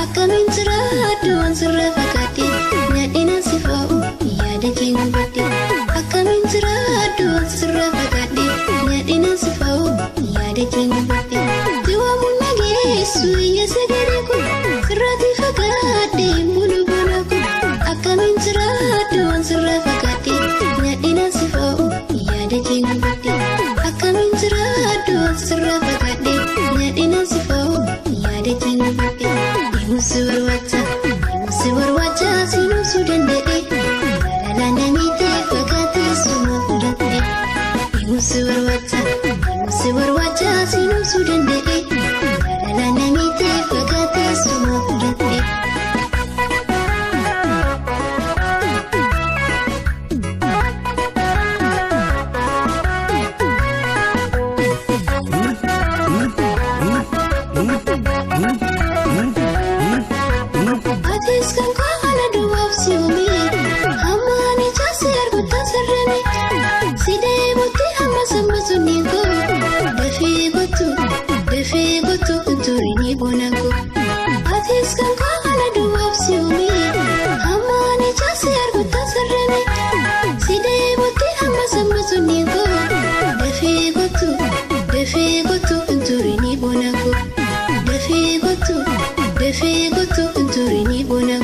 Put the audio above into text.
akkamiin jiraadhu waan sirra fagaate nyaadhina si fa'u yaada keenya badde akkamiin jiraadhu waan sirra fagaate nyaadhina si fa'u yaada keenya badde diwaamuun nageessu iyya sagalee kun sirraati fagaate bulu bona kun akkamiin jiraadhu waan sirra fagaate nyaadhina si fa'u yaada keenya badde akkamiin jiraadhu waan sirra fagaate nyaadhina si fa'u yaada keenya badde si barwaacha sinuu su danda'e jaalalaa namiitee fagaatee suma fudhatte si barwaacha sinuu su danda'e jaalalaa namiitee fagaatee suma fudhatte. Dafee gotu, enturini bona.